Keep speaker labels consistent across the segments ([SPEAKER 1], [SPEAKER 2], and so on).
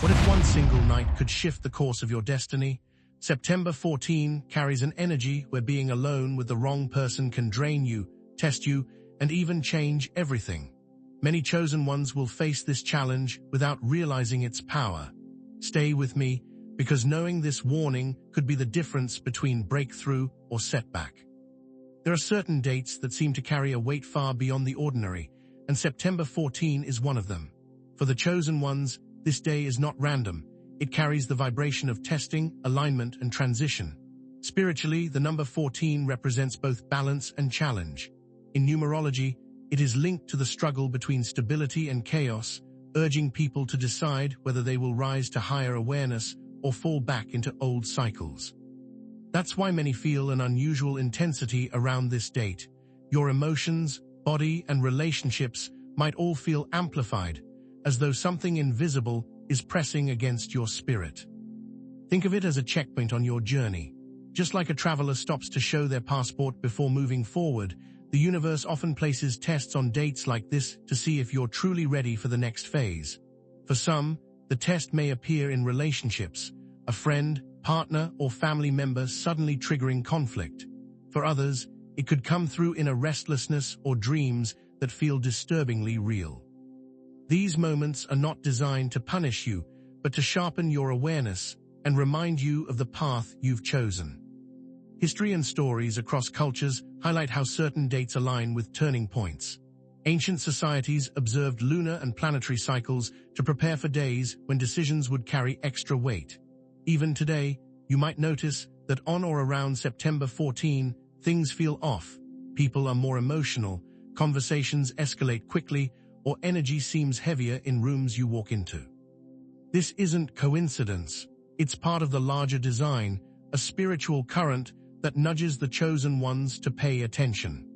[SPEAKER 1] What if one single night could shift the course of your destiny? September 14 carries an energy where being alone with the wrong person can drain you, test you, and even change everything. Many chosen ones will face this challenge without realizing its power. Stay with me, because knowing this warning could be the difference between breakthrough or setback. There are certain dates that seem to carry a weight far beyond the ordinary, and September 14 is one of them. For the chosen ones, this day is not random. It carries the vibration of testing, alignment, and transition. Spiritually, the number 14 represents both balance and challenge. In numerology, it is linked to the struggle between stability and chaos, urging people to decide whether they will rise to higher awareness or fall back into old cycles. That's why many feel an unusual intensity around this date. Your emotions, body, and relationships might all feel amplified, as though something invisible is pressing against your spirit. Think of it as a checkpoint on your journey. Just like a traveler stops to show their passport before moving forward, the universe often places tests on dates like this to see if you're truly ready for the next phase. For some, the test may appear in relationships, a friend, partner, or family member suddenly triggering conflict. For others, it could come through in a restlessness or dreams that feel disturbingly real. These moments are not designed to punish you, but to sharpen your awareness and remind you of the path you've chosen. History and stories across cultures highlight how certain dates align with turning points. Ancient societies observed lunar and planetary cycles to prepare for days when decisions would carry extra weight. Even today, you might notice that on or around September 14, things feel off. People are more emotional, conversations escalate quickly, or energy seems heavier in rooms you walk into. This isn't coincidence. It's part of the larger design, a spiritual current that nudges the chosen ones to pay attention.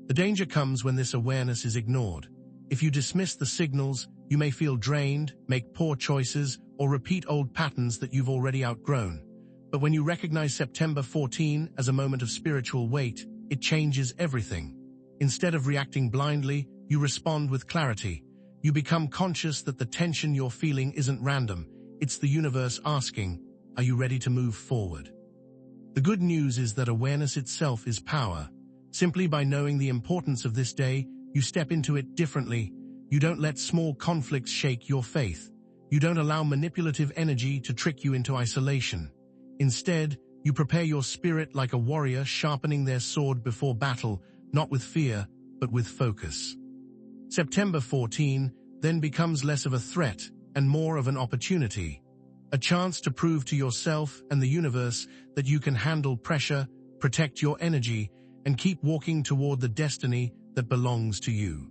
[SPEAKER 1] The danger comes when this awareness is ignored. If you dismiss the signals, you may feel drained, make poor choices, or repeat old patterns that you've already outgrown. But when you recognize September 14 as a moment of spiritual weight, it changes everything. Instead of reacting blindly, you respond with clarity. You become conscious that the tension you're feeling isn't random. It's the universe asking, are you ready to move forward? The good news is that awareness itself is power. Simply by knowing the importance of this day, you step into it differently. You don't let small conflicts shake your faith. You don't allow manipulative energy to trick you into isolation. Instead, you prepare your spirit like a warrior sharpening their sword before battle, not with fear, but with focus. September 14 then becomes less of a threat and more of an opportunity. A chance to prove to yourself and the universe that you can handle pressure, protect your energy, and keep walking toward the destiny that belongs to you.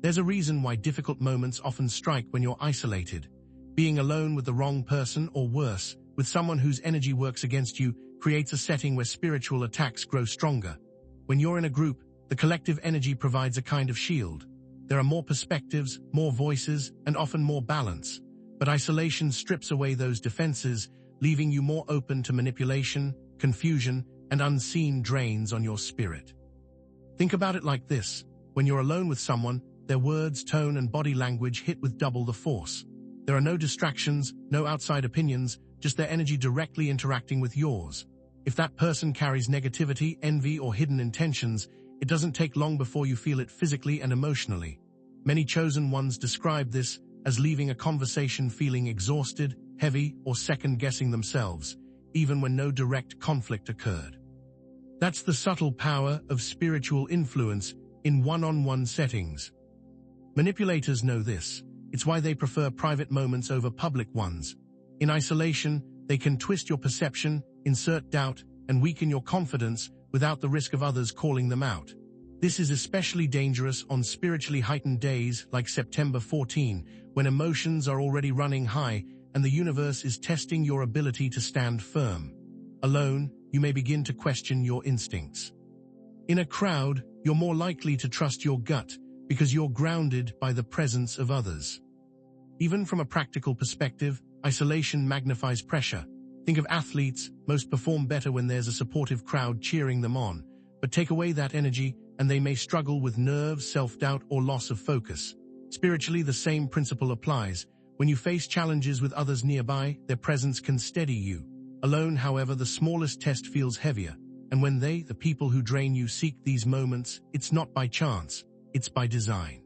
[SPEAKER 1] There's a reason why difficult moments often strike when you're isolated. Being alone with the wrong person, or worse, with someone whose energy works against you, creates a setting where spiritual attacks grow stronger. When you're in a group, the collective energy provides a kind of shield. There are more perspectives, more voices, and often more balance. But isolation strips away those defenses, leaving you more open to manipulation, confusion, and unseen drains on your spirit. Think about it like this. When you're alone with someone, their words, tone, and body language hit with double the force. There are no distractions, no outside opinions, just their energy directly interacting with yours. If that person carries negativity, envy, or hidden intentions, it doesn't take long before you feel it physically and emotionally. Many chosen ones describe this as leaving a conversation feeling exhausted, heavy, or second-guessing themselves, even when no direct conflict occurred. That's the subtle power of spiritual influence in one-on-one settings. Manipulators know this. It's why they prefer private moments over public ones. In isolation, they can twist your perception, insert doubt, and weaken your confidence without the risk of others calling them out. This is especially dangerous on spiritually heightened days like September 14, when emotions are already running high and the universe is testing your ability to stand firm. Alone, you may begin to question your instincts. In a crowd, you're more likely to trust your gut because you're grounded by the presence of others. Even from a practical perspective, isolation magnifies pressure. Think of athletes, most perform better when there's a supportive crowd cheering them on, but take away that energy and they may struggle with nerves, self-doubt, or loss of focus. Spiritually, the same principle applies. When you face challenges with others nearby, their presence can steady you. Alone, however, the smallest test feels heavier. And when they, the people who drain you, seek these moments, it's not by chance, it's by design.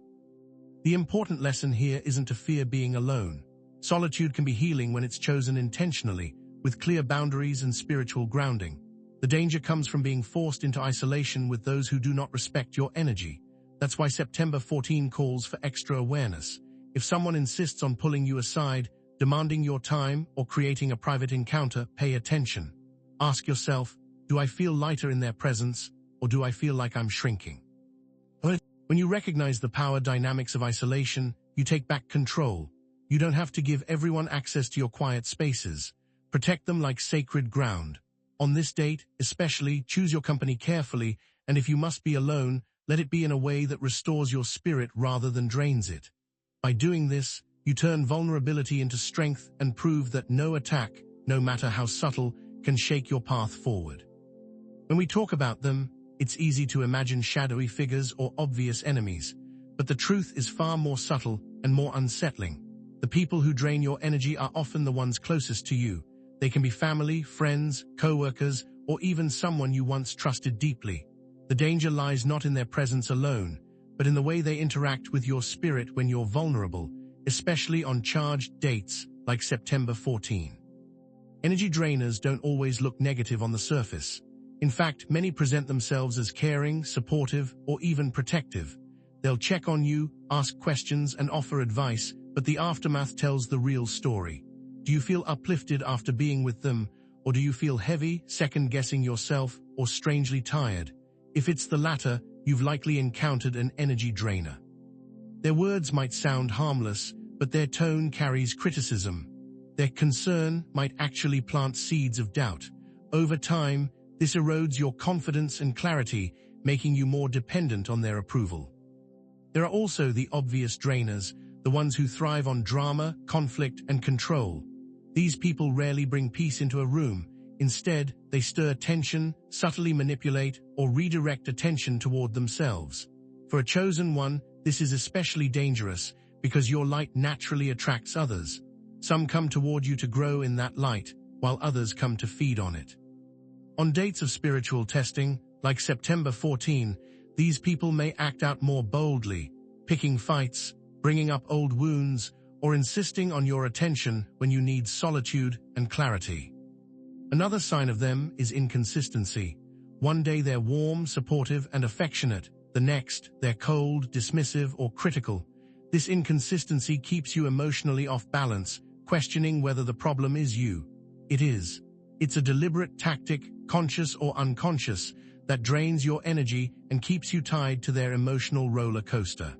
[SPEAKER 1] The important lesson here isn't to fear being alone. Solitude can be healing when it's chosen intentionally, with clear boundaries and spiritual grounding. The danger comes from being forced into isolation with those who do not respect your energy. That's why September 14 calls for extra awareness. If someone insists on pulling you aside, demanding your time, or creating a private encounter, pay attention. Ask yourself, do I feel lighter in their presence, or do I feel like I'm shrinking? When you recognize the power dynamics of isolation, you take back control. You don't have to give everyone access to your quiet spaces. Protect them like sacred ground. On this date, especially, choose your company carefully, and if you must be alone, let it be in a way that restores your spirit rather than drains it. By doing this, you turn vulnerability into strength and prove that no attack, no matter how subtle, can shake your path forward. When we talk about them, it's easy to imagine shadowy figures or obvious enemies, but the truth is far more subtle and more unsettling. The people who drain your energy are often the ones closest to you. They can be family, friends, co-workers, or even someone you once trusted deeply. The danger lies not in their presence alone, but in the way they interact with your spirit when you're vulnerable, especially on charged dates like September 14. Energy drainers don't always look negative on the surface. In fact, many present themselves as caring, supportive, or even protective. They'll check on you, ask questions, and offer advice, but the aftermath tells the real story. Do you feel uplifted after being with them, or do you feel heavy, second-guessing yourself, or strangely tired? If it's the latter, you've likely encountered an energy drainer. Their words might sound harmless, but their tone carries criticism. Their concern might actually plant seeds of doubt. Over time, this erodes your confidence and clarity, making you more dependent on their approval. There are also the obvious drainers, the ones who thrive on drama, conflict, and control. These people rarely bring peace into a room. Instead, they stir tension, subtly manipulate, or redirect attention toward themselves. For a chosen one, this is especially dangerous because your light naturally attracts others. Some come toward you to grow in that light, while others come to feed on it. On dates of spiritual testing, like September 14, these people may act out more boldly, picking fights, bringing up old wounds, or insisting on your attention when you need solitude and clarity. Another sign of them is inconsistency. One day they're warm, supportive, and affectionate. The next, they're cold, dismissive, or critical. This inconsistency keeps you emotionally off balance, questioning whether the problem is you. It is. It's a deliberate tactic, conscious or unconscious, that drains your energy and keeps you tied to their emotional roller coaster.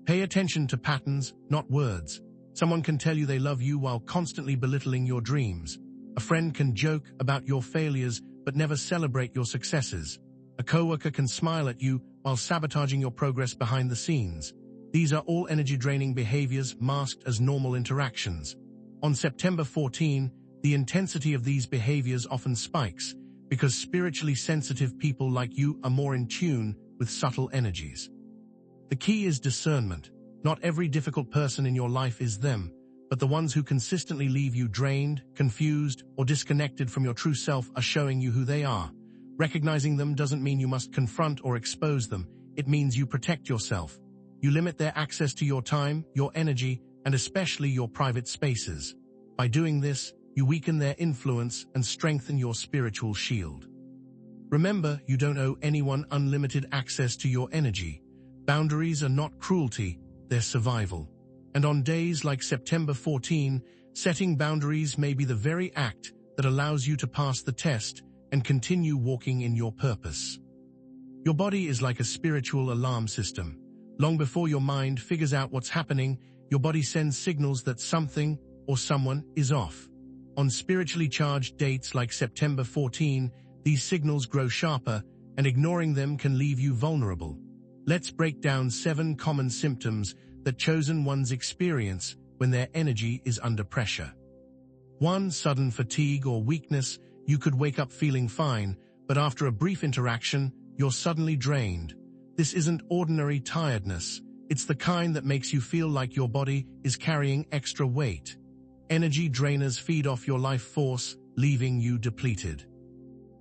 [SPEAKER 1] Pay attention to patterns, not words. Someone can tell you they love you while constantly belittling your dreams. A friend can joke about your failures but never celebrate your successes. A coworker can smile at you while sabotaging your progress behind the scenes. These are all energy-draining behaviors masked as normal interactions. On September 14, the intensity of these behaviors often spikes because spiritually sensitive people like you are more in tune with subtle energies. The key is discernment. Not every difficult person in your life is them, but the ones who consistently leave you drained, confused, or disconnected from your true self are showing you who they are. Recognizing them doesn't mean you must confront or expose them. It means you protect yourself. You limit their access to your time, your energy, and especially your private spaces. By doing this, you weaken their influence and strengthen your spiritual shield. Remember, you don't owe anyone unlimited access to your energy. Boundaries are not cruelty, they're survival. And on days like September 14, setting boundaries may be the very act that allows you to pass the test and continue walking in your purpose. Your body is like a spiritual alarm system. Long before your mind figures out what's happening, your body sends signals that something or someone is off. On spiritually charged dates like September 14, these signals grow sharper, and ignoring them can leave you vulnerable. Let's break down 7 common symptoms that chosen ones experience when their energy is under pressure. 1. Sudden fatigue or weakness. You could wake up feeling fine, but after a brief interaction, you're suddenly drained. This isn't ordinary tiredness. It's the kind that makes you feel like your body is carrying extra weight. Energy drainers feed off your life force, leaving you depleted.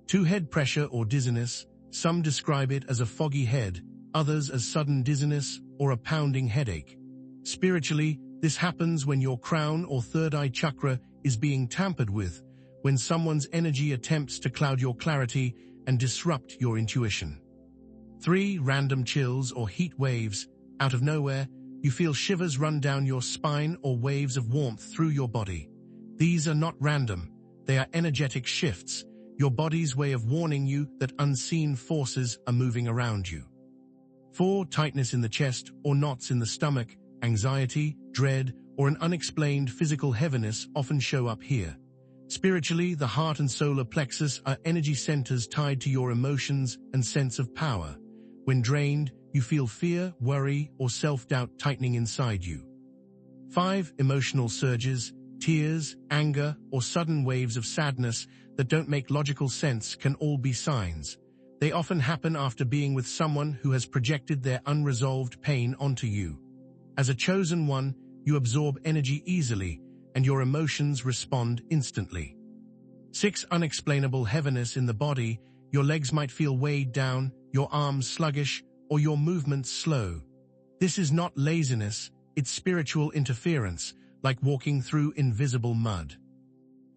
[SPEAKER 1] 2. Head pressure or dizziness. Some describe it as a foggy head, others as sudden dizziness or a pounding headache. Spiritually, this happens when your crown or third eye chakra is being tampered with, when someone's energy attempts to cloud your clarity and disrupt your intuition. 3. Random chills or heat waves. Out of nowhere, you feel shivers run down your spine or waves of warmth through your body. These are not random, they are energetic shifts, your body's way of warning you that unseen forces are moving around you. 4. Tightness in the chest or knots in the stomach. Anxiety, dread, or an unexplained physical heaviness often show up here. Spiritually, the heart and solar plexus are energy centers tied to your emotions and sense of power. When drained, you feel fear, worry, or self-doubt tightening inside you. 5. Emotional surges, tears, anger, or sudden waves of sadness that don't make logical sense can all be signs. They often happen after being with someone who has projected their unresolved pain onto you. As a chosen one, you absorb energy easily, and your emotions respond instantly. 6. Unexplainable heaviness in the body. Your legs might feel weighed down, your arms sluggish, or your movements slow. This is not laziness, it's spiritual interference, like walking through invisible mud.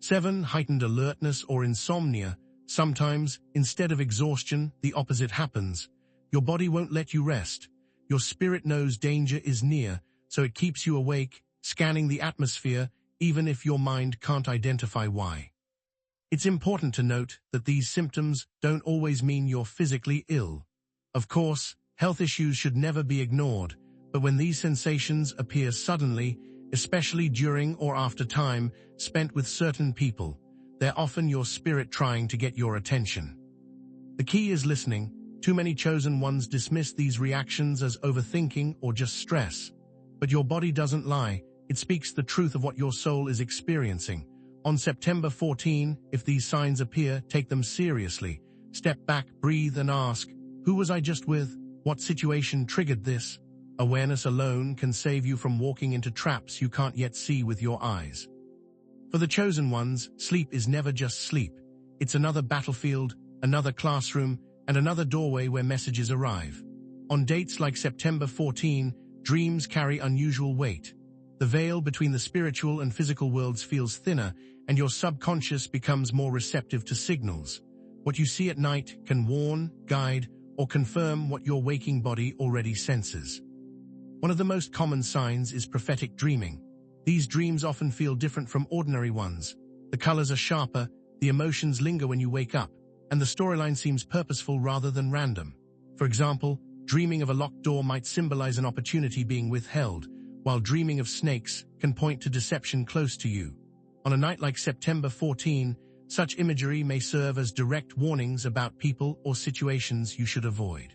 [SPEAKER 1] 7. Heightened alertness or insomnia. Sometimes, instead of exhaustion, the opposite happens. Your body won't let you rest. Your spirit knows danger is near, so it keeps you awake, scanning the atmosphere, even if your mind can't identify why. It's important to note that these symptoms don't always mean you're physically ill. Of course, health issues should never be ignored, but when these sensations appear suddenly, especially during or after time spent with certain people, they're often your spirit trying to get your attention. The key is listening. Too many chosen ones dismiss these reactions as overthinking or just stress. But your body doesn't lie, it speaks the truth of what your soul is experiencing. On September 14, if these signs appear, take them seriously. Step back, breathe, and ask, who was I just with? What situation triggered this? Awareness alone can save you from walking into traps you can't yet see with your eyes. For the chosen ones, sleep is never just sleep. It's another battlefield, another classroom, and another doorway where messages arrive. On dates like September 14, dreams carry unusual weight. The veil between the spiritual and physical worlds feels thinner, and your subconscious becomes more receptive to signals. What you see at night can warn, guide, or confirm what your waking body already senses. One of the most common signs is prophetic dreaming. These dreams often feel different from ordinary ones. The colors are sharper, the emotions linger when you wake up, and the storyline seems purposeful rather than random. For example, dreaming of a locked door might symbolize an opportunity being withheld, while dreaming of snakes can point to deception close to you. On a night like September 14, such imagery may serve as direct warnings about people or situations you should avoid.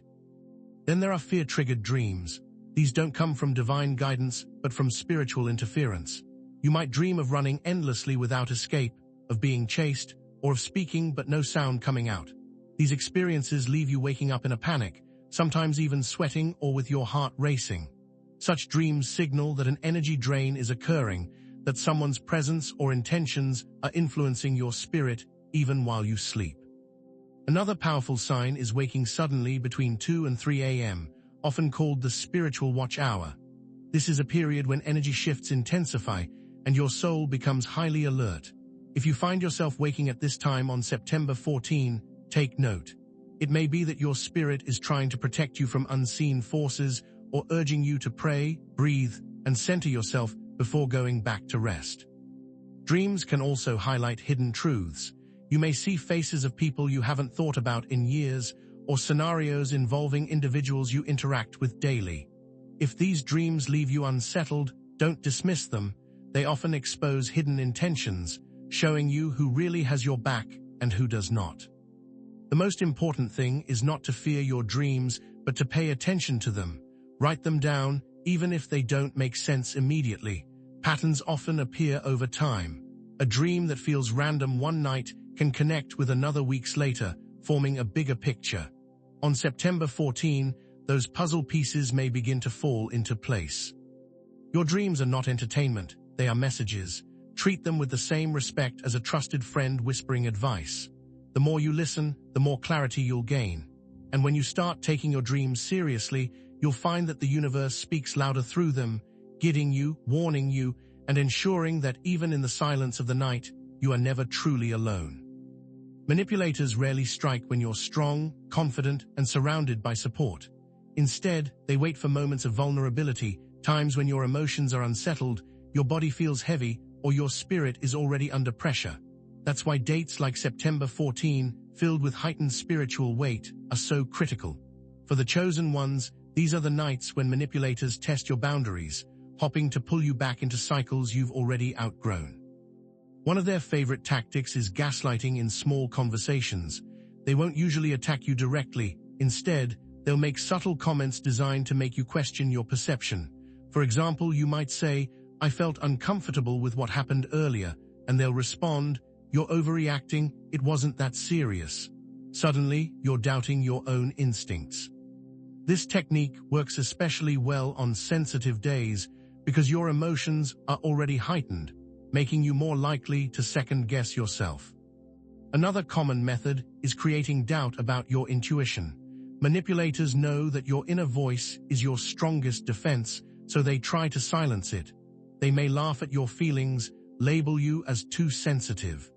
[SPEAKER 1] Then there are fear-triggered dreams. These don't come from divine guidance, but from spiritual interference. You might dream of running endlessly without escape, of being chased, or of speaking but no sound coming out. These experiences leave you waking up in a panic, sometimes even sweating or with your heart racing. Such dreams signal that an energy drain is occurring, that someone's presence or intentions are influencing your spirit even while you sleep. Another powerful sign is waking suddenly between 2 and 3 a.m., often called the spiritual watch hour. This is a period when energy shifts intensify and your soul becomes highly alert. If you find yourself waking at this time on September 14, take note. It may be that your spirit is trying to protect you from unseen forces or urging you to pray, breathe, and center yourself before going back to rest. Dreams can also highlight hidden truths. You may see faces of people you haven't thought about in years, or scenarios involving individuals you interact with daily. If these dreams leave you unsettled, don't dismiss them. They often expose hidden intentions, showing you who really has your back and who does not. The most important thing is not to fear your dreams, but to pay attention to them. Write them down, even if they don't make sense immediately. Patterns often appear over time. A dream that feels random one night can connect with another weeks later, forming a bigger picture. On September 14, those puzzle pieces may begin to fall into place. Your dreams are not entertainment, they are messages. Treat them with the same respect as a trusted friend whispering advice. The more you listen, the more clarity you'll gain. And when you start taking your dreams seriously, you'll find that the universe speaks louder through them, guiding you, warning you, and ensuring that even in the silence of the night, you are never truly alone. Manipulators rarely strike when you're strong, confident, and surrounded by support. Instead, they wait for moments of vulnerability, times when your emotions are unsettled, your body feels heavy, or your spirit is already under pressure. That's why dates like September 14, filled with heightened spiritual weight, are so critical. For the chosen ones, these are the nights when manipulators test your boundaries, hoping to pull you back into cycles you've already outgrown. One of their favorite tactics is gaslighting in small conversations. They won't usually attack you directly. Instead, they'll make subtle comments designed to make you question your perception. For example, you might say, "I felt uncomfortable with what happened earlier," and they'll respond, "You're overreacting, it wasn't that serious." Suddenly, you're doubting your own instincts. This technique works especially well on sensitive days because your emotions are already heightened, making you more likely to second-guess yourself. Another common method is creating doubt about your intuition. Manipulators know that your inner voice is your strongest defense, so they try to silence it. They may laugh at your feelings, label you as too sensitive,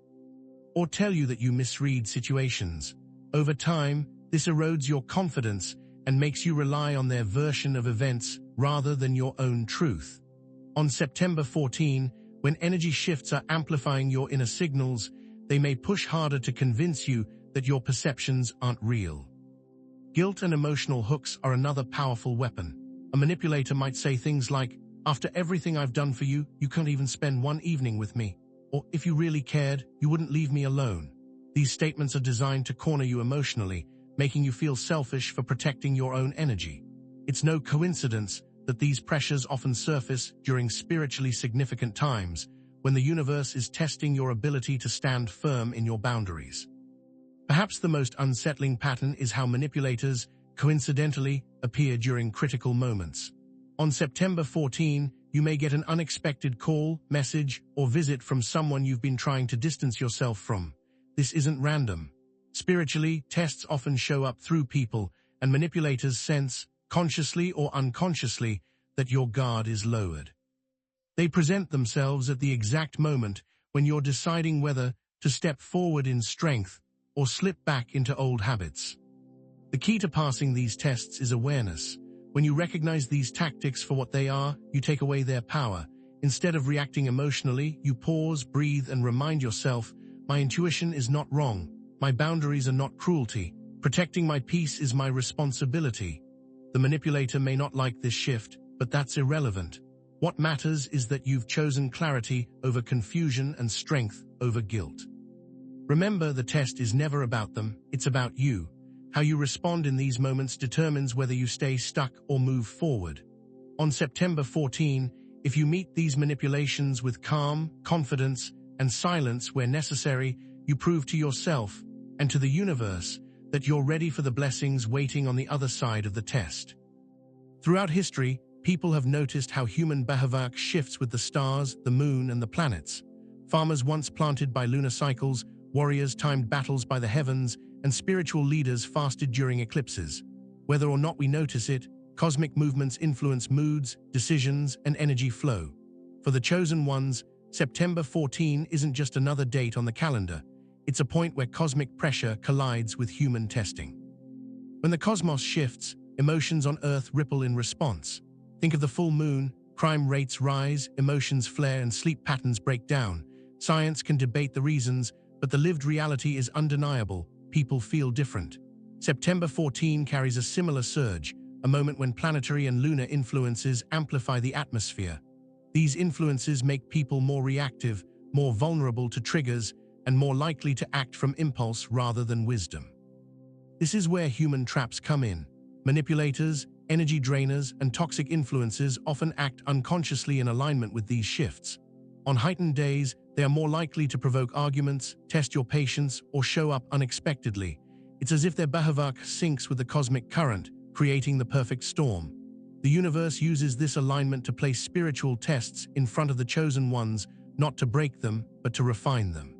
[SPEAKER 1] or tell you that you misread situations. Over time, this erodes your confidence and makes you rely on their version of events rather than your own truth. On September 14, when energy shifts are amplifying your inner signals, they may push harder to convince you that your perceptions aren't real. Guilt and emotional hooks are another powerful weapon. A manipulator might say things like, "After everything I've done for you, you can't even spend one evening with me," or "If you really cared, you wouldn't leave me alone." These statements are designed to corner you emotionally, making you feel selfish for protecting your own energy. It's no coincidence that these pressures often surface during spiritually significant times, when the universe is testing your ability to stand firm in your boundaries. Perhaps the most unsettling pattern is how manipulators, coincidentally, appear during critical moments. On September 14, you may get an unexpected call, message, or visit from someone you've been trying to distance yourself from. This isn't random. Spiritually, tests often show up through people, and manipulators sense, consciously or unconsciously, that your guard is lowered. They present themselves at the exact moment when you're deciding whether to step forward in strength or slip back into old habits. The key to passing these tests is awareness. When you recognize these tactics for what they are, you take away their power. Instead of reacting emotionally, you pause, breathe, and remind yourself, "My intuition is not wrong. My boundaries are not cruelty. Protecting my peace is my responsibility." The manipulator may not like this shift, but that's irrelevant. What matters is that you've chosen clarity over confusion and strength over guilt. Remember, the test is never about them, it's about you. How you respond in these moments determines whether you stay stuck or move forward. On September 14, if you meet these manipulations with calm, confidence, and silence where necessary, you prove to yourself and to the universe that you're ready for the blessings waiting on the other side of the test. Throughout history, people have noticed how human behavior shifts with the stars, the moon, and the planets. Farmers once planted by lunar cycles, warriors timed battles by the heavens, and spiritual leaders fasted during eclipses. Whether or not we notice it, cosmic movements influence moods, decisions, and energy flow. For the chosen ones, September 14 isn't just another date on the calendar. It's a point where cosmic pressure collides with human testing. When the cosmos shifts, emotions on Earth ripple in response. Think of the full moon, crime rates rise, emotions flare, and sleep patterns break down. Science can debate the reasons, but the lived reality is undeniable. People feel different. September 14 carries a similar surge, a moment when planetary and lunar influences amplify the atmosphere. These influences make people more reactive, more vulnerable to triggers, and more likely to act from impulse rather than wisdom. This is where human traps come in. Manipulators, energy drainers, and toxic influences often act unconsciously in alignment with these shifts. On heightened days, they are more likely to provoke arguments, test your patience, or show up unexpectedly. It's as if their behavior syncs with the cosmic current, creating the perfect storm. The universe uses this alignment to place spiritual tests in front of the chosen ones, not to break them, but to refine them.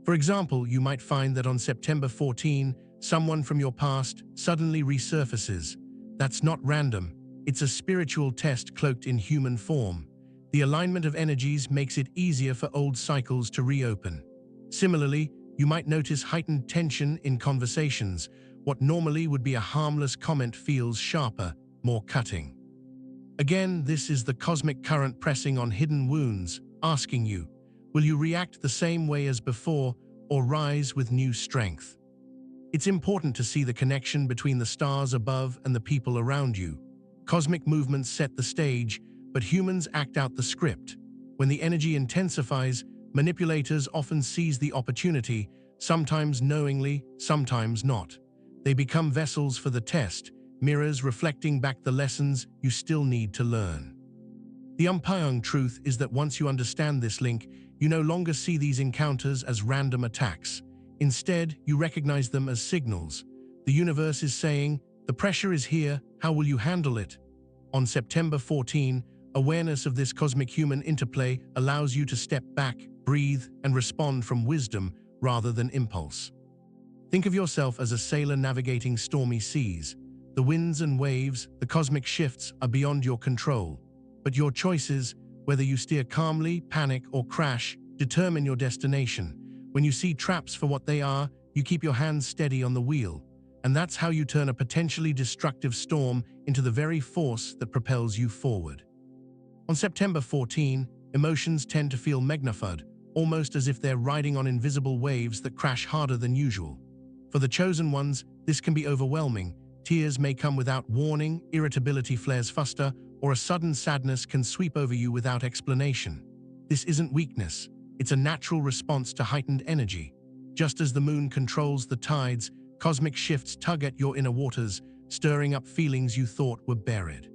[SPEAKER 1] For example, you might find that on September 14, someone from your past suddenly resurfaces. That's not random. It's a spiritual test cloaked in human form. The alignment of energies makes it easier for old cycles to reopen. Similarly, you might notice heightened tension in conversations. What normally would be a harmless comment feels sharper, more cutting. Again, this is the cosmic current pressing on hidden wounds, asking you, will you react the same way as before or rise with new strength? It's important to see the connection between the stars above and the people around you. Cosmic movements set the stage, but humans act out the script. When the energy intensifies, manipulators often seize the opportunity, sometimes knowingly, sometimes not. They become vessels for the test, mirrors reflecting back the lessons you still need to learn. The umpying truth is that once you understand this link, you no longer see these encounters as random attacks. Instead, you recognize them as signals. The universe is saying, the pressure is here, how will you handle it? On September 14, awareness of this cosmic human interplay allows you to step back, breathe, and respond from wisdom rather than impulse. Think of yourself as a sailor navigating stormy seas. The winds and waves, the cosmic shifts are beyond your control. But your choices, whether you steer calmly, panic, or crash, determine your destination. When you see traps for what they are, you keep your hands steady on the wheel. And that's how you turn a potentially destructive storm into the very force that propels you forward. On September 14, emotions tend to feel magnified, almost as if they're riding on invisible waves that crash harder than usual. For the chosen ones, this can be overwhelming. Tears may come without warning, irritability flares faster, or a sudden sadness can sweep over you without explanation. This isn't weakness. It's a natural response to heightened energy. Just as the moon controls the tides, cosmic shifts tug at your inner waters, stirring up feelings you thought were buried.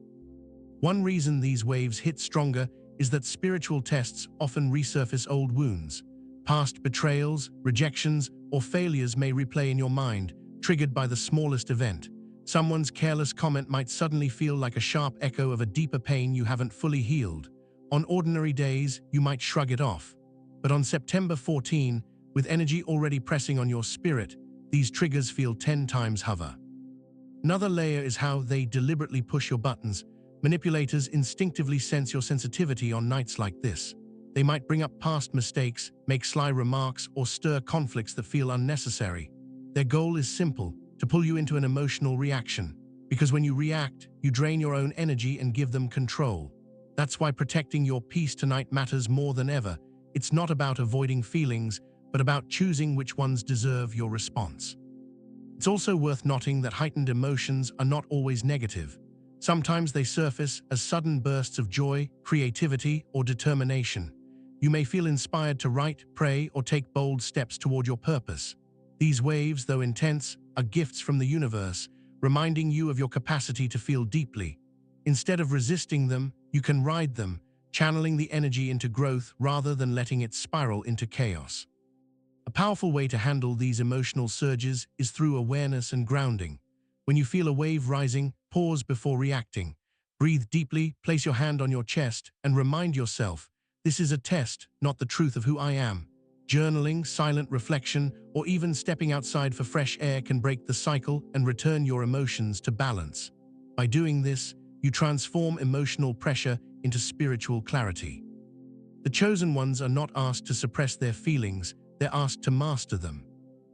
[SPEAKER 1] One reason these waves hit stronger is that spiritual tests often resurface old wounds. Past betrayals, rejections, or failures may replay in your mind, triggered by the smallest event. Someone's careless comment might suddenly feel like a sharp echo of a deeper pain you haven't fully healed. On ordinary days, you might shrug it off. But on September 14, with energy already pressing on your spirit, these triggers feel 10 times hover. Another layer is how they deliberately push your buttons. Manipulators instinctively sense your sensitivity on nights like this. They might bring up past mistakes, make sly remarks, or stir conflicts that feel unnecessary. Their goal is simple: to pull you into an emotional reaction. Because when you react, you drain your own energy and give them control. That's why protecting your peace tonight matters more than ever. It's not about avoiding feelings, but about choosing which ones deserve your response. It's also worth noting that heightened emotions are not always negative. Sometimes they surface as sudden bursts of joy, creativity, or determination. You may feel inspired to write, pray, or take bold steps toward your purpose. These waves, though intense, are gifts from the universe, reminding you of your capacity to feel deeply. Instead of resisting them, you can ride them, channeling the energy into growth rather than letting it spiral into chaos. A powerful way to handle these emotional surges is through awareness and grounding. When you feel a wave rising, pause before reacting. Breathe deeply, place your hand on your chest, and remind yourself, this is a test, not the truth of who I am. Journaling, silent reflection, or even stepping outside for fresh air can break the cycle and return your emotions to balance. By doing this, you transform emotional pressure into spiritual clarity. The chosen ones are not asked to suppress their feelings, they're asked to master them.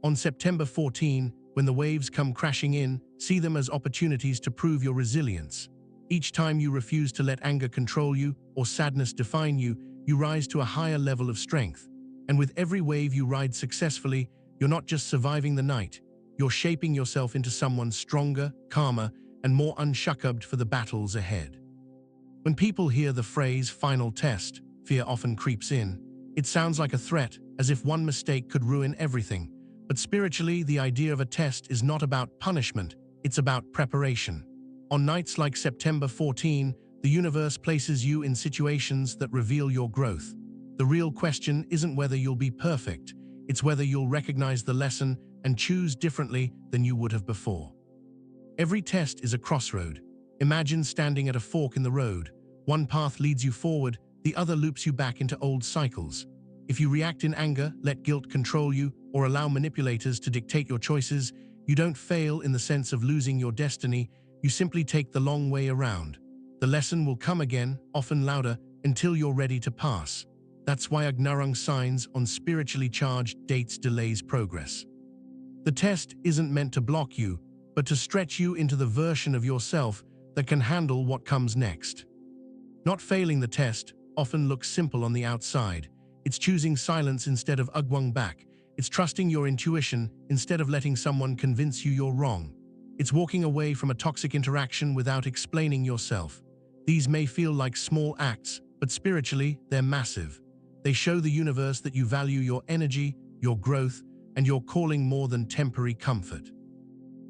[SPEAKER 1] On September 14, when the waves come crashing in, see them as opportunities to prove your resilience. Each time you refuse to let anger control you or sadness define you, you rise to a higher level of strength. And with every wave you ride successfully, you're not just surviving the night, you're shaping yourself into someone stronger, calmer, and more unshucked for the battles ahead. When people hear the phrase "final test," fear often creeps in. It sounds like a threat, as if one mistake could ruin everything. But spiritually, the idea of a test is not about punishment, it's about preparation. On nights like September 14, the universe places you in situations that reveal your growth. The real question isn't whether you'll be perfect, it's whether you'll recognize the lesson and choose differently than you would have before. Every test is a crossroad. Imagine standing at a fork in the road. One path leads you forward, the other loops you back into old cycles. If you react in anger, let guilt control you, or allow manipulators to dictate your choices, you don't fail in the sense of losing your destiny, you simply take the long way around. The lesson will come again, often louder, until you're ready to pass. That's why Agnarung signs on spiritually charged dates delays progress. The test isn't meant to block you, but to stretch you into the version of yourself that can handle what comes next. Not failing the test often looks simple on the outside. It's choosing silence instead of ugwang back. It's trusting your intuition instead of letting someone convince you you're wrong. It's walking away from a toxic interaction without explaining yourself. These may feel like small acts, but spiritually, they're massive. They show the universe that you value your energy, your growth, and your calling more than temporary comfort.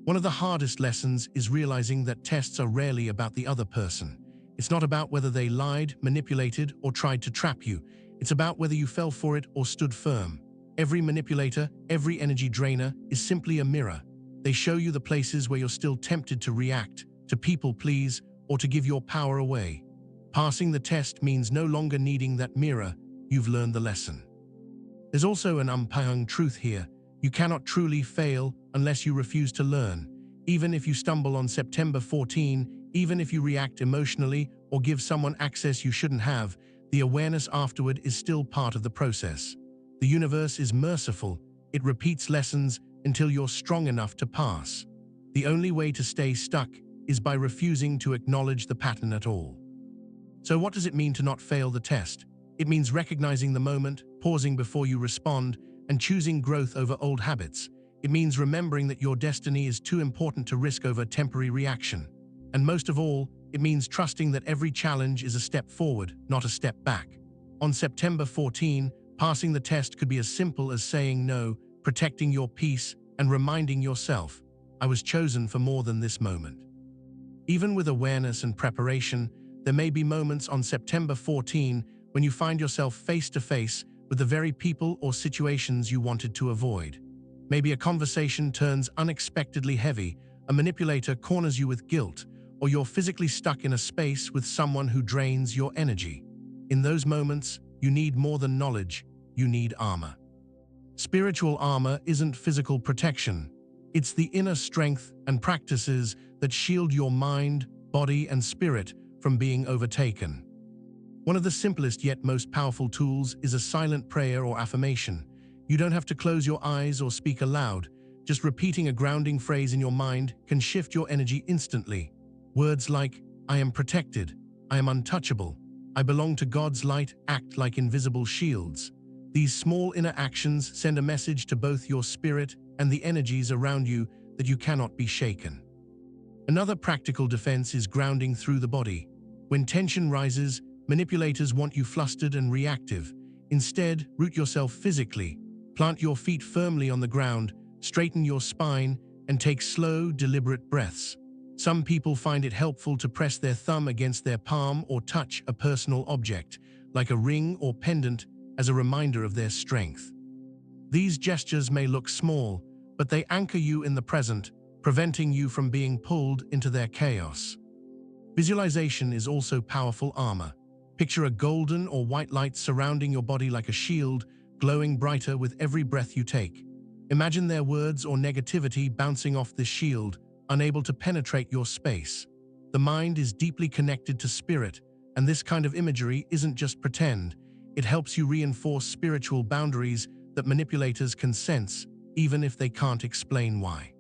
[SPEAKER 1] One of the hardest lessons is realizing that tests are rarely about the other person. It's not about whether they lied, manipulated, or tried to trap you. It's about whether you fell for it or stood firm. Every manipulator, every energy drainer is simply a mirror. They show you the places where you're still tempted to react, to people please, or to give your power away. Passing the test means no longer needing that mirror. You've learned the lesson. There's also an umpang truth here. You cannot truly fail unless you refuse to learn. Even if you stumble on September 14, even if you react emotionally or give someone access you shouldn't have, the awareness afterward is still part of the process. The universe is merciful. It repeats lessons until you're strong enough to pass. The only way to stay stuck is by refusing to acknowledge the pattern at all. So what does it mean to not fail the test? It means recognizing the moment, pausing before you respond, and choosing growth over old habits. It means remembering that your destiny is too important to risk over temporary reaction. And most of all, it means trusting that every challenge is a step forward, not a step back. On September 14, passing the test could be as simple as saying no, protecting your peace, and reminding yourself, I was chosen for more than this moment. Even with awareness and preparation, there may be moments on September 14 when you find yourself face to face with the very people or situations you wanted to avoid. Maybe a conversation turns unexpectedly heavy, a manipulator corners you with guilt, or you're physically stuck in a space with someone who drains your energy. In those moments, you need more than knowledge, you need armor. Spiritual armor isn't physical protection. It's the inner strength and practices that shield your mind, body, and spirit from being overtaken. One of the simplest yet most powerful tools is a silent prayer or affirmation. You don't have to close your eyes or speak aloud. Just repeating a grounding phrase in your mind can shift your energy instantly. Words like, I am protected, I am untouchable, I belong to God's light act like invisible shields. These small inner actions send a message to both your spirit and the energies around you that you cannot be shaken. Another practical defense is grounding through the body. When tension rises, manipulators want you flustered and reactive. Instead, root yourself physically. Plant your feet firmly on the ground, straighten your spine, and take slow, deliberate breaths. Some people find it helpful to press their thumb against their palm or touch a personal object, like a ring or pendant, as a reminder of their strength. These gestures may look small, but they anchor you in the present, preventing you from being pulled into their chaos. Visualization is also powerful armor. Picture a golden or white light surrounding your body like a shield, glowing brighter with every breath you take. Imagine their words or negativity bouncing off this shield, unable to penetrate your space. The mind is deeply connected to spirit, and this kind of imagery isn't just pretend. It helps you reinforce spiritual boundaries that manipulators can sense, even if they can't explain why.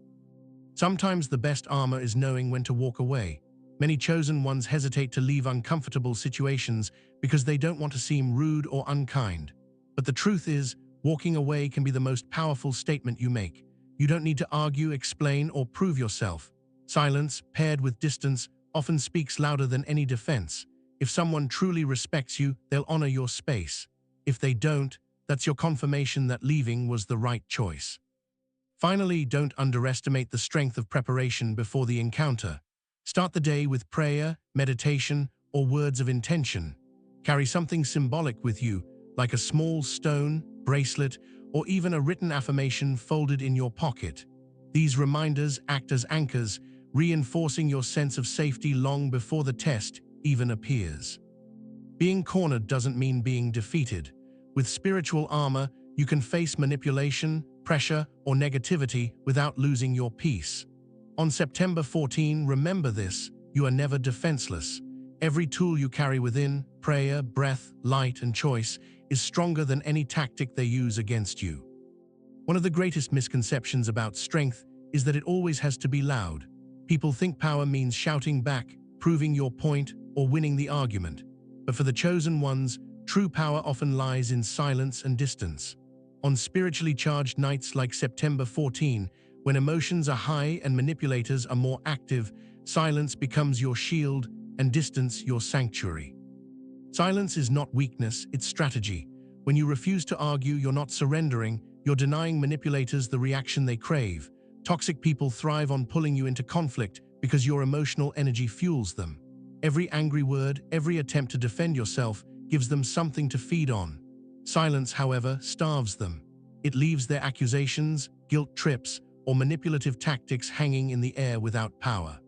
[SPEAKER 1] Sometimes the best armor is knowing when to walk away. Many chosen ones hesitate to leave uncomfortable situations because they don't want to seem rude or unkind. But the truth is, walking away can be the most powerful statement you make. You don't need to argue, explain, or prove yourself. Silence, paired with distance, often speaks louder than any defense. If someone truly respects you, they'll honor your space. If they don't, that's your confirmation that leaving was the right choice. Finally, don't underestimate the strength of preparation before the encounter. Start the day with prayer, meditation, or words of intention. Carry something symbolic with you, like a small stone, bracelet, or even a written affirmation folded in your pocket. These reminders act as anchors, reinforcing your sense of safety long before the test even appears. Being cornered doesn't mean being defeated. With spiritual armor, you can face manipulation, pressure, or negativity without losing your peace. On September 14, remember this: you are never defenseless. Every tool you carry within, prayer, breath, light, and choice, is stronger than any tactic they use against you. One of the greatest misconceptions about strength is that it always has to be loud. People think power means shouting back, proving your point, or winning the argument. But for the chosen ones, true power often lies in silence and distance. On spiritually charged nights like September 14, when emotions are high and manipulators are more active, silence becomes your shield and distance your sanctuary. Silence is not weakness, it's strategy. When you refuse to argue, you're not surrendering, you're denying manipulators the reaction they crave. Toxic people thrive on pulling you into conflict because your emotional energy fuels them. Every angry word, every attempt to defend yourself gives them something to feed on. Silence, however, starves them. It leaves their accusations, guilt trips, or manipulative tactics hanging in the air without power.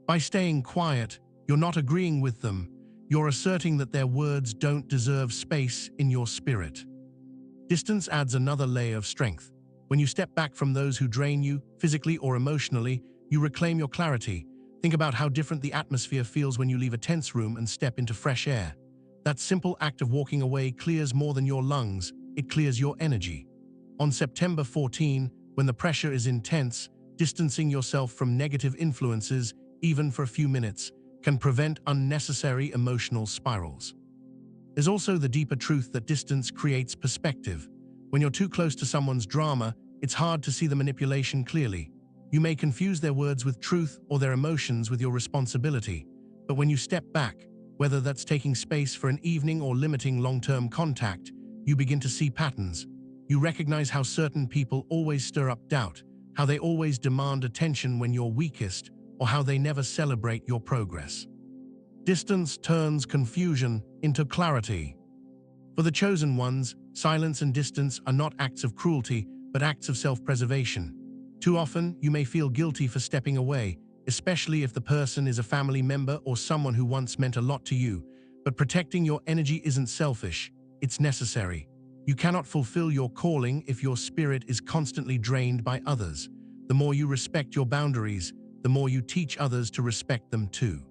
[SPEAKER 1] By staying quiet, you're not agreeing with them. You're asserting that their words don't deserve space in your spirit. Distance adds another layer of strength. When you step back from those who drain you, physically or emotionally, you reclaim your clarity. Think about how different the atmosphere feels when you leave a tense room and step into fresh air. That simple act of walking away clears more than your lungs, it clears your energy. On September 14, when the pressure is intense, distancing yourself from negative influences, even for a few minutes, can prevent unnecessary emotional spirals. There's also the deeper truth that distance creates perspective. When you're too close to someone's drama, it's hard to see the manipulation clearly. You may confuse their words with truth or their emotions with your responsibility. But when you step back, whether that's taking space for an evening or limiting long-term contact, you begin to see patterns. You recognize how certain people always stir up doubt, how they always demand attention when you're weakest, or how they never celebrate your progress. Distance turns confusion into clarity. For the chosen ones, silence and distance are not acts of cruelty, but acts of self-preservation. Too often, you may feel guilty for stepping away, especially if the person is a family member or someone who once meant a lot to you. But protecting your energy isn't selfish, it's necessary. You cannot fulfill your calling if your spirit is constantly drained by others. The more you respect your boundaries, the more you teach others to respect them too.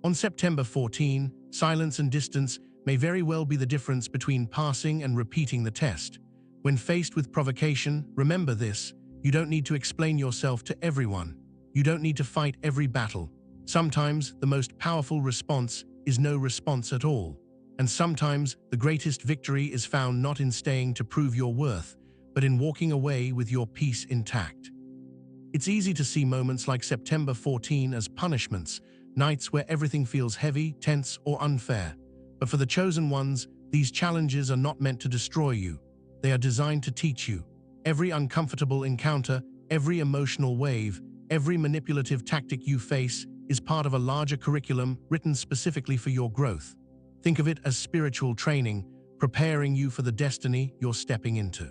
[SPEAKER 1] On September 14, silence and distance may very well be the difference between passing and repeating the test. When faced with provocation, remember this: you don't need to explain yourself to everyone. You don't need to fight every battle. Sometimes the most powerful response is no response at all. And sometimes the greatest victory is found not in staying to prove your worth, but in walking away with your peace intact. It's easy to see moments like September 14 as punishments, nights where everything feels heavy, tense, or unfair. But for the chosen ones, these challenges are not meant to destroy you. They are designed to teach you. Every uncomfortable encounter, every emotional wave, every manipulative tactic you face is part of a larger curriculum written specifically for your growth. Think of it as spiritual training, preparing you for the destiny you're stepping into.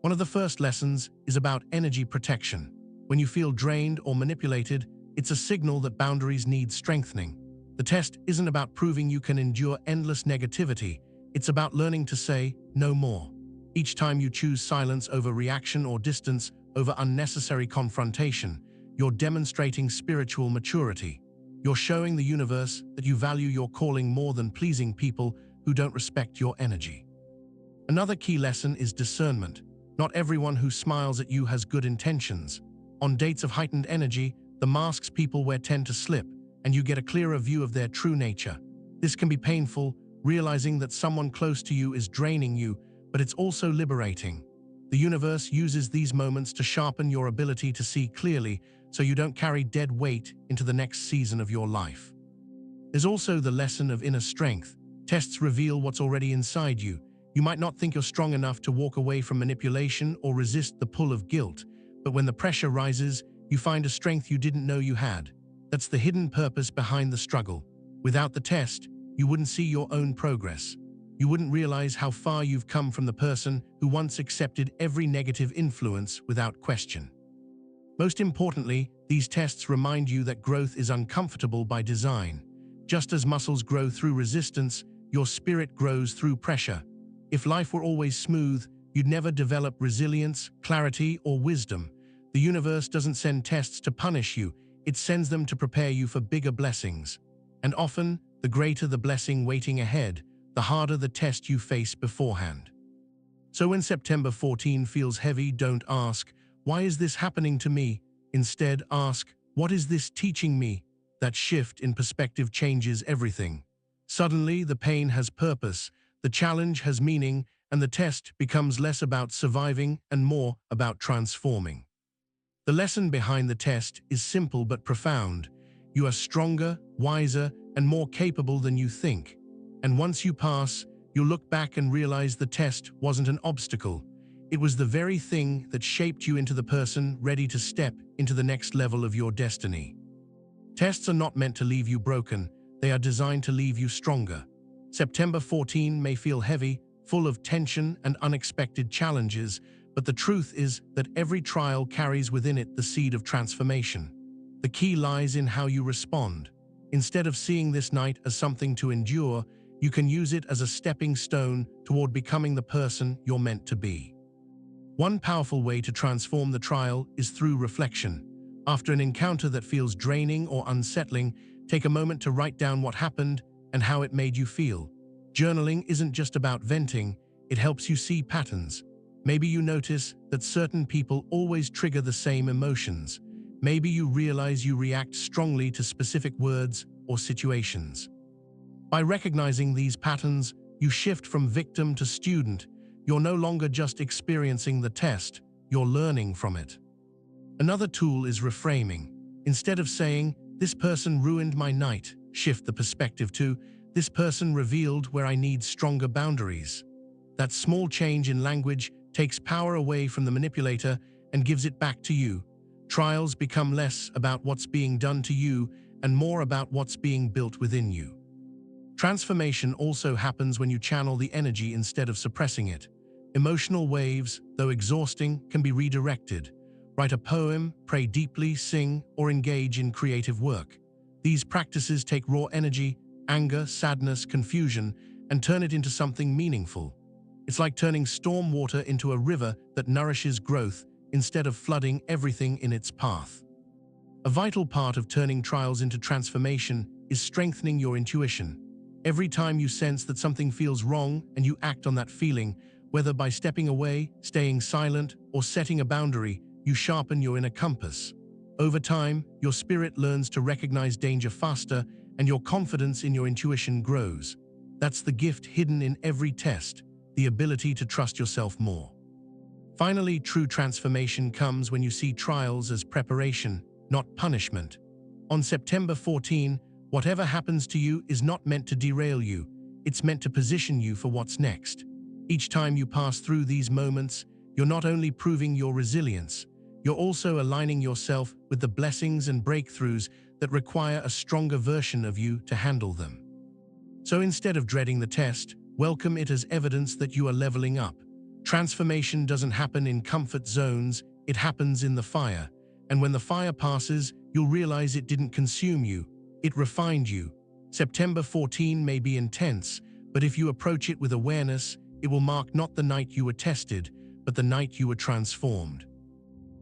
[SPEAKER 1] One of the first lessons is about energy protection. When you feel drained or manipulated, it's a signal that boundaries need strengthening. The test isn't about proving you can endure endless negativity. It's about learning to say no more. Each time you choose silence over reaction or distance over unnecessary confrontation, you're demonstrating spiritual maturity. You're showing the universe that you value your calling more than pleasing people who don't respect your energy. Another key lesson is discernment. Not everyone who smiles at you has good intentions. On dates of heightened energy, the masks people wear tend to slip, and you get a clearer view of their true nature. This can be painful, realizing that someone close to you is draining you, but it's also liberating. The universe uses these moments to sharpen your ability to see clearly, so you don't carry dead weight into the next season of your life. There's also the lesson of inner strength. Tests reveal what's already inside you. You might not think you're strong enough to walk away from manipulation or resist the pull of guilt, but when the pressure rises, you find a strength you didn't know you had. That's the hidden purpose behind the struggle. Without the test, you wouldn't see your own progress. You wouldn't realize how far you've come from the person who once accepted every negative influence without question. Most importantly, these tests remind you that growth is uncomfortable by design. Just as muscles grow through resistance, your spirit grows through pressure. If life were always smooth, you'd never develop resilience, clarity, or wisdom. The universe doesn't send tests to punish you, it sends them to prepare you for bigger blessings. And often, the greater the blessing waiting ahead, the harder the test you face beforehand. So when September 14 feels heavy, don't ask, "Why is this happening to me?" Instead, ask, "What is this teaching me?" That shift in perspective changes everything. Suddenly, the pain has purpose, the challenge has meaning, and the test becomes less about surviving and more about transforming. The lesson behind the test is simple but profound. You are stronger, wiser, and more capable than you think. And once you pass, you'll look back and realize the test wasn't an obstacle. It was the very thing that shaped you into the person ready to step into the next level of your destiny. Tests are not meant to leave you broken, they are designed to leave you stronger. September 14 may feel heavy, full of tension and unexpected challenges, but the truth is that every trial carries within it the seed of transformation. The key lies in how you respond. Instead of seeing this night as something to endure, you can use it as a stepping stone toward becoming the person you're meant to be. One powerful way to transform the trial is through reflection. After an encounter that feels draining or unsettling, take a moment to write down what happened and how it made you feel. Journaling isn't just about venting, it helps you see patterns. Maybe you notice that certain people always trigger the same emotions. Maybe you realize you react strongly to specific words or situations. By recognizing these patterns, you shift from victim to student. You're no longer just experiencing the test, you're learning from it. Another tool is reframing. Instead of saying, "This person ruined my night," shift the perspective to, "This person revealed where I need stronger boundaries." That small change in language takes power away from the manipulator and gives it back to you. Trials become less about what's being done to you and more about what's being built within you. Transformation also happens when you channel the energy instead of suppressing it. Emotional waves, though exhausting, can be redirected. Write a poem, pray deeply, sing, or engage in creative work. These practices take raw energy, anger, sadness, confusion, and turn it into something meaningful. It's like turning storm water into a river that nourishes growth instead of flooding everything in its path. A vital part of turning trials into transformation is strengthening your intuition. Every time you sense that something feels wrong and you act on that feeling, whether by stepping away, staying silent, or setting a boundary, you sharpen your inner compass. Over time, your spirit learns to recognize danger faster and your confidence in your intuition grows. That's the gift hidden in every test, the ability to trust yourself more. Finally, true transformation comes when you see trials as preparation, not punishment. On September 14, whatever happens to you is not meant to derail you, it's meant to position you for what's next. Each time you pass through these moments, you're not only proving your resilience, you're also aligning yourself with the blessings and breakthroughs that require a stronger version of you to handle them. So instead of dreading the test, welcome it as evidence that you are leveling up. Transformation doesn't happen in comfort zones, it happens in the fire. And when the fire passes, you'll realize it didn't consume you, it refined you. September 14 may be intense, but if you approach it with awareness, it will mark not the night you were tested, but the night you were transformed.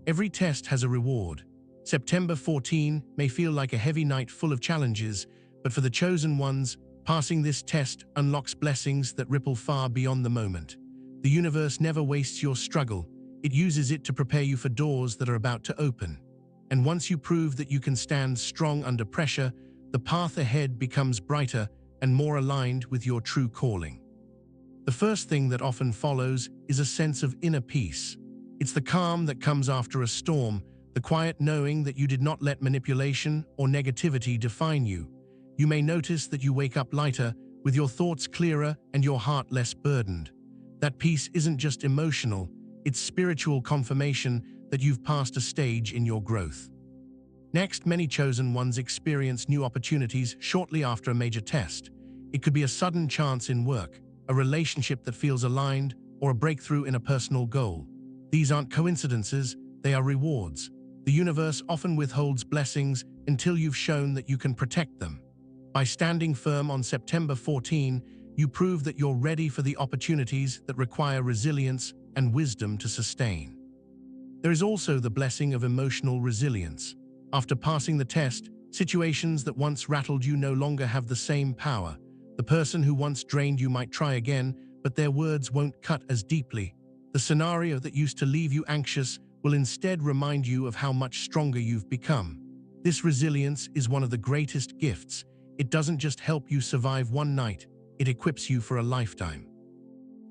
[SPEAKER 1] Every test has a reward. September 14 may feel like a heavy night full of challenges, but for the chosen ones, passing this test unlocks blessings that ripple far beyond the moment. The universe never wastes your struggle. It uses it to prepare you for doors that are about to open. And once you prove that you can stand strong under pressure, the path ahead becomes brighter and more aligned with your true calling. The first thing that often follows is a sense of inner peace. It's the calm that comes after a storm, the quiet knowing that you did not let manipulation or negativity define you. You may notice that you wake up lighter, with your thoughts clearer and your heart less burdened. That peace isn't just emotional, it's spiritual confirmation that you've passed a stage in your growth. Next, many chosen ones experience new opportunities shortly after a major test. It could be a sudden chance in work, a relationship that feels aligned, or a breakthrough in a personal goal. These aren't coincidences, they are rewards. The universe often withholds blessings until you've shown that you can protect them. By standing firm on September 14, you prove that you're ready for the opportunities that require resilience and wisdom to sustain. There is also the blessing of emotional resilience. After passing the test, situations that once rattled you no longer have the same power. The person who once drained you might try again, but their words won't cut as deeply. The scenario that used to leave you anxious will instead remind you of how much stronger you've become. This resilience is one of the greatest gifts. It doesn't just help you survive one night, it equips you for a lifetime.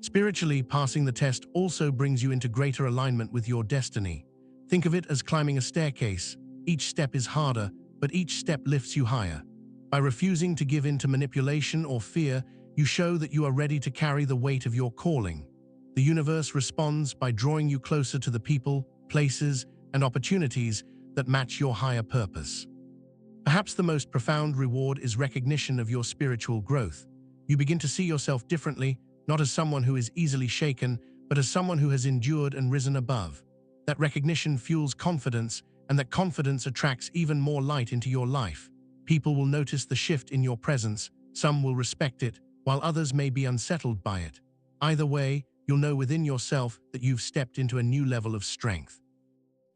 [SPEAKER 1] Spiritually, passing the test also brings you into greater alignment with your destiny. Think of it as climbing a staircase. Each step is harder, but each step lifts you higher. By refusing to give in to manipulation or fear, you show that you are ready to carry the weight of your calling. The universe responds by drawing you closer to the people, places, and opportunities that match your higher purpose. Perhaps the most profound reward is recognition of your spiritual growth. You begin to see yourself differently, not as someone who is easily shaken, but as someone who has endured and risen above. That recognition fuels confidence, and that confidence attracts even more light into your life. People will notice the shift in your presence, some will respect it, while others may be unsettled by it. Either way, you'll know within yourself that you've stepped into a new level of strength.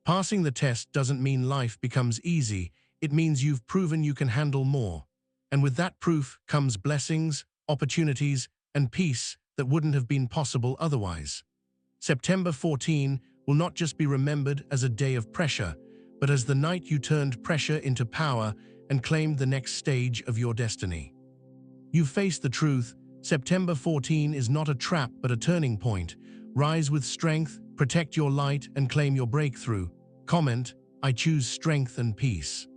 [SPEAKER 1] Passing the test doesn't mean life becomes easy, it means you've proven you can handle more. And with that proof comes blessings, opportunities, and peace that wouldn't have been possible otherwise. September 14 will not just be remembered as a day of pressure, but as the night you turned pressure into power and claimed the next stage of your destiny. You've faced the truth. September 14 is not a trap but a turning point. Rise with strength, protect your light, and claim your breakthrough. Comment, I choose strength and peace.